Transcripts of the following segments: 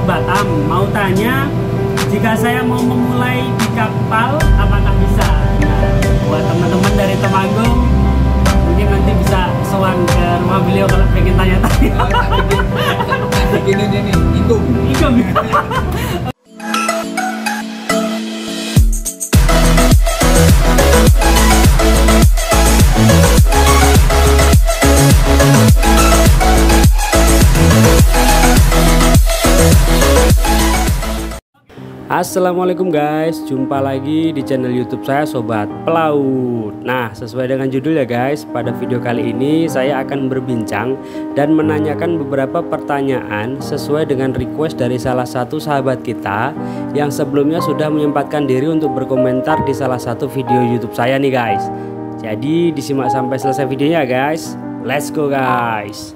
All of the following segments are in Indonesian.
Batam. Mau tanya, jika saya mau memulai di kapal, apakah bisa? Nah, buat teman-teman dari Temanggung, mungkin nanti bisa sowan ke rumah beliau kalau pengen tanya-tanya. Gini nih, inggung. Assalamualaikum guys, jumpa lagi di channel YouTube saya Sobat Pelaut. Nah, sesuai dengan judul ya guys, pada video kali ini saya akan berbincang dan menanyakan beberapa pertanyaan sesuai dengan request dari salah satu sahabat kita yang sebelumnya sudah menyempatkan diri untuk berkomentar di salah satu video YouTube saya nih guys. Jadi disimak sampai selesai videonya guys. Let's go guys.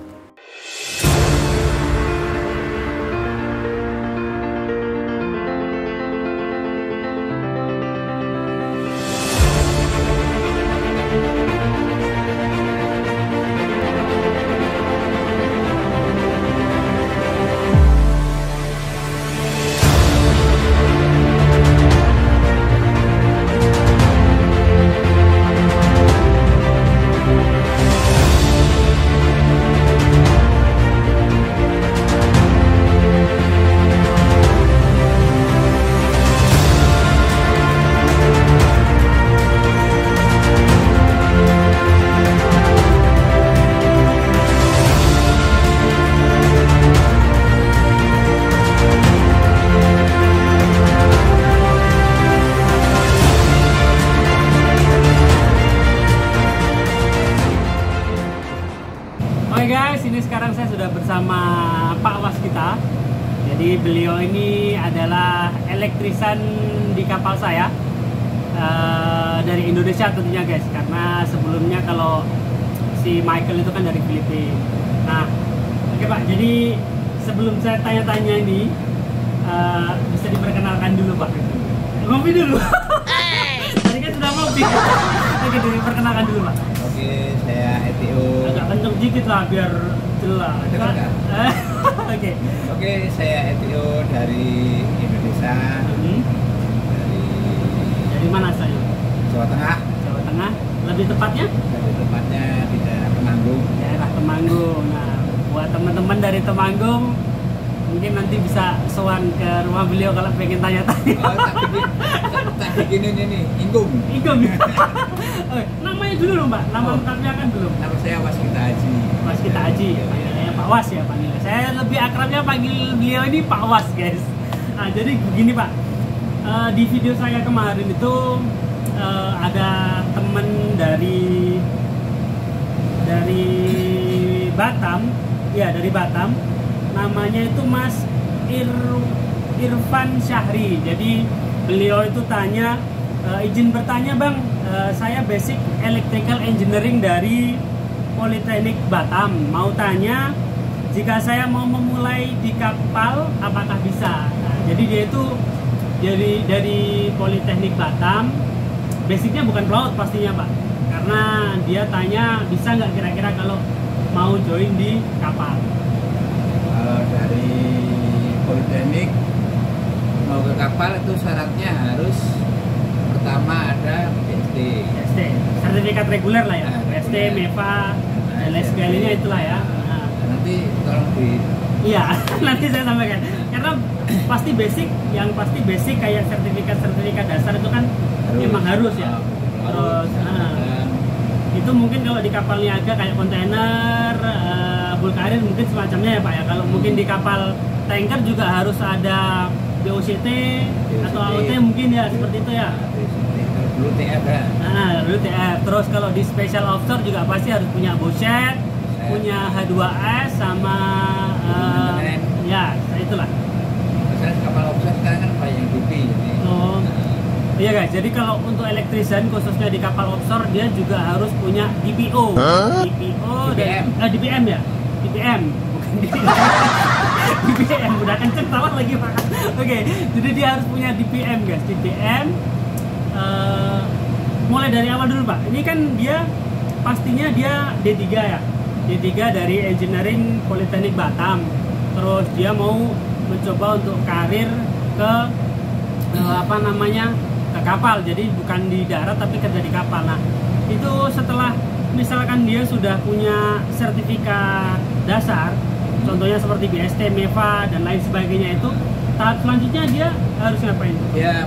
Oke guys, ini sekarang saya sudah bersama Pak Was kita. Jadi beliau ini adalah elektrisan di kapal saya dari Indonesia tentunya guys. Karena sebelumnya kalau si Michael itu kan dari Filipina. Nah, oke Pak. Jadi sebelum saya tanya-tanya ini bisa diperkenalkan dulu Pak. Ngopi dulu. Tadi kan sudah ngopi. Oke, diperkenalkan dulu Pak. Oke, saya ETO. Agak kenceng dikit lah biar jelas. Oke, saya ETO dari Indonesia. Dari mana saya? Jawa Tengah. Jawa Tengah. Lebih tepatnya? Lebih tepatnya di daerah Temanggung. Daerah Temanggung. Nah, buat teman-teman dari Temanggung, mungkin nanti bisa sowan ke rumah beliau kalau pengen tanya-tanya. Tak gini nih, inggung. Namanya dulu loh Mbak, nama lengkapnya kan belum. Nama saya Waskita Haji. Waskita Haji, ya Pak Was ya panggilnya. Saya lebih akrabnya panggil beliau ini Pak Was guys. Nah, jadi begini Pak, di video saya kemarin itu ada temen dari Batam, ya dari Batam. Namanya itu Mas Irfan Syahri. Jadi beliau itu tanya, izin bertanya Bang, saya basic electrical engineering dari Politeknik Batam. Mau tanya, jika saya mau memulai di kapal, apakah bisa? Nah, jadi dia itu dari Politeknik Batam. Basicnya bukan pelaut pastinya Pak, karena dia tanya bisa nggak kira-kira kalau mau join di kapal. Kalau dari Politeknik mau ke kapal itu syaratnya harus pertama ada PhD, sertifikat reguler lah ya, PhD, reguler. MEVA, dan lain sebagainya itulah ya. Nah, nanti tolong di. Iya, nanti saya sampaikan. Karena pasti basic kayak sertifikat dasar itu kan memang harus ya. Terus, itu mungkin kalau di kapal niaga kayak kontainer, bulk carrier mungkin semacamnya ya Pak ya. Kalau mungkin di kapal tanker juga harus ada BOCT atau AOT mungkin ya, seperti itu ya. Dulu TF ya. Dulu TF. Terus kalau di special offshore juga pasti harus punya bocet, punya H2S sama ya itulah. Misalnya kapal offshore sekarang kan banyak yang DP. Oh. Iya guys, jadi kalau untuk elektrisan khususnya di kapal offshore dia juga harus punya DPO. DPO DPM. Dan DPM ya. DPM bukan DPM. DPM udah kenceng tawar lagi Pak. Oke, jadi dia harus punya DPM guys. DPM mulai dari awal dulu Pak. Ini kan dia pastinya dia D3 ya. D3 dari Engineering Politeknik Batam. Terus dia mau mencoba untuk karir ke apa namanya, ke kapal. Jadi bukan di darat tapi kerja di kapal. Nah itu setelah misalkan dia sudah punya sertifikat dasar, contohnya seperti BST, MEVA dan lain sebagainya, itu tahap selanjutnya dia harus ngapain? Ya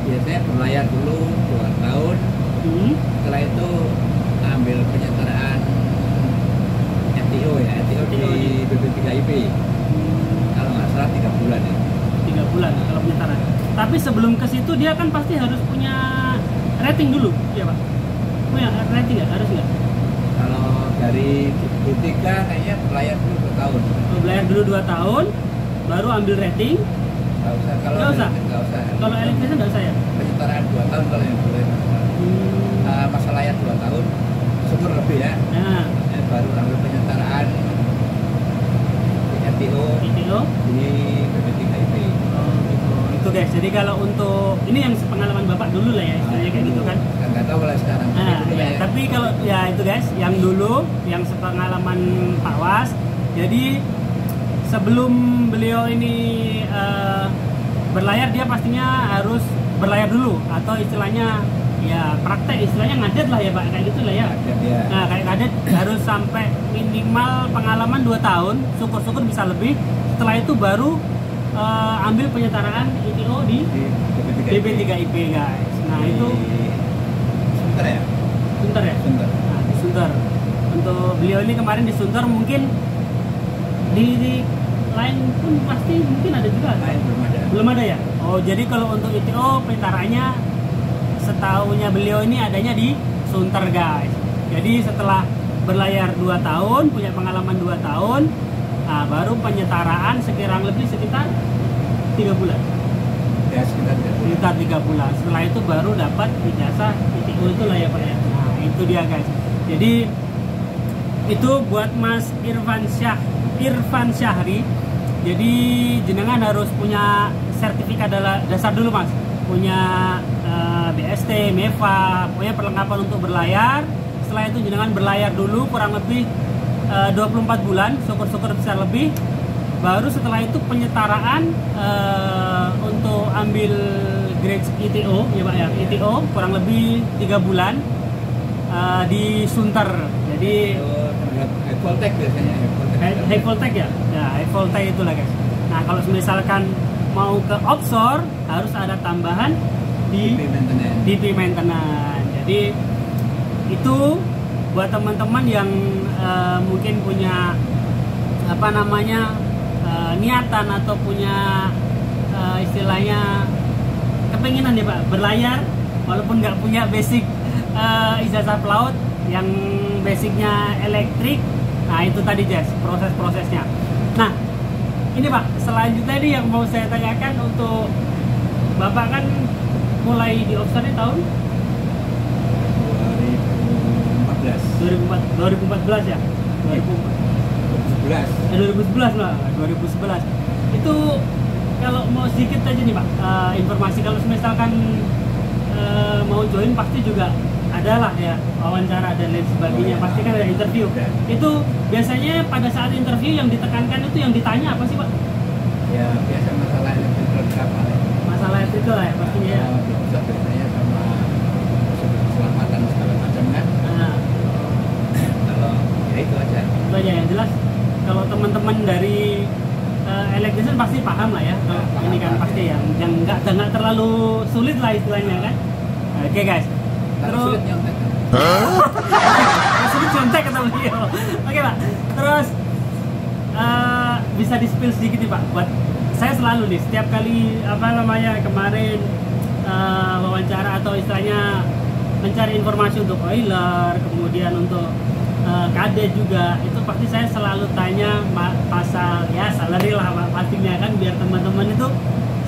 biasanya berlayar dulu 2 tahun. Setelah itu ambil penyetaraan FTO ya, FTO di BP3IP. Kalau nggak salah 3 bulan ya. 3 bulan kalau penyetaraan. Tapi sebelum ke situ dia kan pasti harus punya rating dulu, ya Pak? Punya rating nggak? Harus nggak? Kalau dari B3 kayaknya berlayar dulu 2 tahun. Berlayar dulu 2 tahun, baru ambil rating. Nggak usah, kalau Nggak usah? nggak usah. Kalau elektrisian nggak usah ya? Penyetaraan 2 tahun kalau yang boleh. Masa layar 2 tahun, syukur lebih ya. Nah, Baru ambil penyetaraan FTO ITO. di BP3IP. Oh gitu. Itu guys. Jadi kalau untuk ini yang pengalaman Bapak dulu lah ya, istilahnya kayak gitu kan. Nggak tahu kalau sekarang. Nah, Dulu ya, ya. tapi kalau ya itu guys, yang dulu, yang sepengalaman Pak Was. Jadi sebelum beliau ini berlayar, dia pastinya harus berlayar dulu, atau istilahnya ya praktek, istilahnya ngadet lah ya Pak, kayak gitu lah ya. Ya. Nah kayak ngadet harus sampai minimal pengalaman 2 tahun, syukur-syukur bisa lebih. Setelah itu baru ambil penyetaraan ITO di BP3IP guys. Nah itu Sunter ya? Sunter ya? Sunter. Nah, di Sunter. Untuk beliau ini kemarin di Sunter, mungkin di lain pun pasti mungkin ada juga. Lain belum ada. Belum ada ya? Oh, jadi kalau untuk ITO penyetaranya setahunya beliau ini adanya di Sunter guys. Jadi setelah berlayar 2 tahun, punya pengalaman 2 tahun, nah, baru penyetaraan sekitar 3 bulan. Ya sekitar 3 bulan. Sekitar 3 bulan. Setelah itu baru dapat ijazah ITO itu lah ya Pak ya. Nah itu dia guys. Jadi itu buat Mas Irfan Syahri. Jadi jenengan harus punya sertifikat dasar dulu Mas. Punya BST, MEVA, punya perlengkapan untuk berlayar. Setelah itu jenengan berlayar dulu kurang lebih 24 bulan, syukur-syukur bisa lebih. Baru setelah itu penyetaraan untuk ambil grade ITO ya Pak ya, ITO kurang lebih 3 bulan di Sunter. Jadi High voltage biasanya. high voltage ya? Ya high voltage itulah guys. Nah kalau misalkan mau ke offshore harus ada tambahan di DP maintenance. Jadi itu buat teman-teman yang mungkin punya apa namanya niatan atau punya istilahnya kepenginan ya Pak berlayar walaupun nggak punya basic ijazah pelaut, yang basicnya elektrik. Nah itu tadi Jess, proses-prosesnya. Nah ini Pak, selanjutnya ini yang mau saya tanyakan, untuk Bapak kan mulai di offshore ini tahun 2014 ya? 2011 lah, 2011. Itu kalau mau sedikit aja nih Pak, informasi kalau misalkan mau join pasti juga adalah ya wawancara dan lain sebagainya, pasti kan ada interview. Itu biasanya pada saat interview yang ditekankan itu, yang ditanya apa sih Pak? Ya biasa masalah elektrikal kapal ya. Masalah itu lah ya pastinya ya. Biasanya sama keselamatan segala macam kan. Nah, Kalau ya itu aja. itu aja yang jelas. Kalau teman-teman dari electrician pasti paham lah ya. Kalau Paham, ini kan paham, pasti ya, yang nggak terlalu sulit lah istilahnya kan. Oke guys. Kalau Terus sulit nyontek. sulit contek kata beliau. Oke Pak. Terus bisa di-spill sedikit nih Pak, buat saya selalu nih setiap kali apa namanya kemarin wawancara atau istilahnya mencari informasi untuk oiler, kemudian untuk KD juga, itu pasti saya selalu tanya pasal ya salary lah Pak, pastinya kan, biar teman-teman itu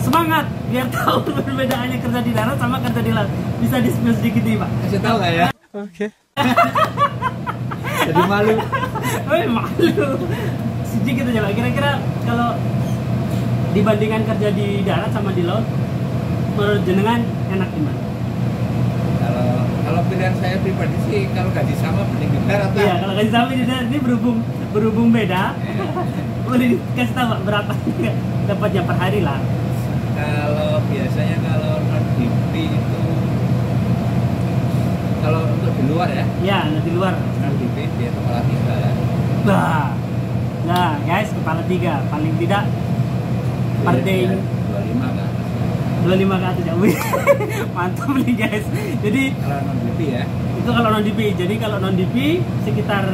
semangat, biar tahu perbedaannya kerja di darat sama kerja di laut. Bisa di-spill sedikit nih Pak. Kasih tahu nggak ya? Oke. Jadi malu. Malu. Sedikit aja Pak. Kira-kira kalau dibandingkan kerja di darat sama di laut, menurut jenengan enak gimana? Kalau pilihan saya pribadi sih, kalau gaji sama mending di darat. Iya, kalau gaji sama di darat ini berhubung beda. Boleh dikasih tahu Pak, berapa dapatnya per hari lah? Kalau biasanya kalau non DP itu kalau untuk di luar ya? Ya, di luar. Non DP dia kepala 3 ya. Nah guys, kepala 3 paling tidak per day 25 kan? 25 ke atas ya. Wih, mantap nih guys. Jadi Kalau non DP ya? itu kalau non DP. Jadi kalau non DP sekitar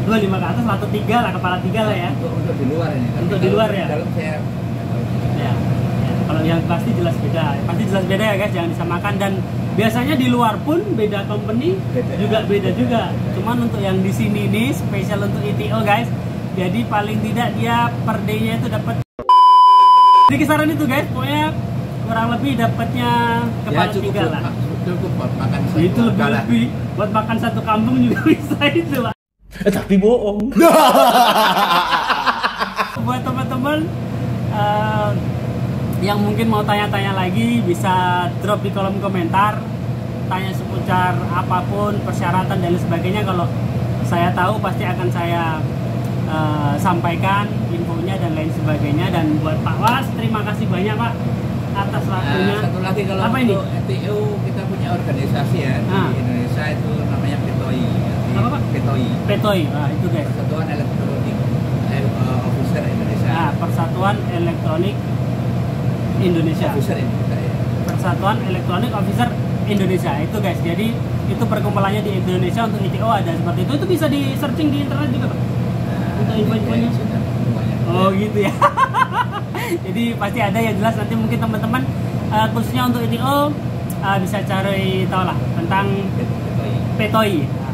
25 ke atas atau 3 lah, kepala 3 lah ya. Untuk di luar ini. Tapi Untuk di luar ya? Dalam saya Ya. Kalau yang pasti jelas beda. Pasti jelas beda ya guys, jangan disamakan. Dan biasanya di luar pun beda company juga beda juga. Cuman untuk yang di sini nih spesial untuk ITO guys. Jadi paling tidak dia per day-nya itu dapat di kisaran itu guys. Pokoknya kurang lebih dapatnya kepala 3 lah. Cukup buat makan satu Itu keluarga lah. lebih buat makan satu kampung juga bisa itu Pak. Tapi bohong. Buat teman-teman yang mungkin mau tanya-tanya lagi bisa drop di kolom komentar, tanya seputar apapun persyaratan dan lain sebagainya. Kalau saya tahu pasti akan saya sampaikan infonya dan lain sebagainya. Dan buat Pak Was, terima kasih banyak Pak atas waktunya. Satu lagi kalau Apa untuk ini? NTO kita punya organisasi ya di Indonesia itu namanya PETOI. Apa, Pak? PETOI. PETOI, itu guys. Persatuan Elektronik Officer Indonesia. Persatuan Elektronik Indonesia. Officer Indonesia ya. Persatuan Elektronik Officer Indonesia itu guys. Jadi itu perkumpulannya di Indonesia untuk ITO ada seperti itu. Itu bisa di searching di internet juga Pak. Untuk info-infonya. Oh gitu ya. Jadi pasti ada yang jelas nanti mungkin teman-teman khususnya untuk ITO bisa cari tahu lah tentang PETOI.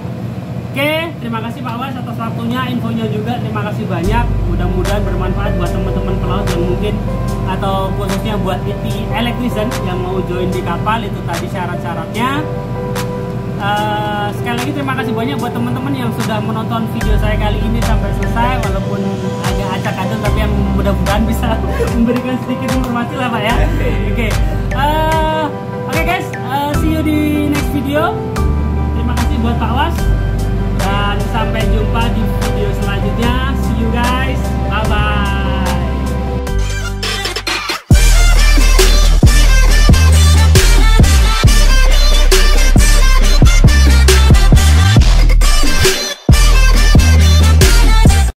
Oke, terima kasih Pak Was atas waktunya, infonya juga terima kasih banyak. Mudah-mudahan bermanfaat buat teman-teman pelaut yang mungkin atau khususnya buat electrician yang mau join di kapal. Itu tadi syarat-syaratnya. Sekali lagi terima kasih banyak buat teman-teman yang sudah menonton video saya kali ini sampai selesai, walaupun agak acak-acak tapi yang mudah-mudahan bisa memberikan sedikit informasi lah Pak ya. Oke guys, see you di next video. Terima kasih buat Pak Was dan sampai jumpa di video selanjutnya. See you guys, bye bye.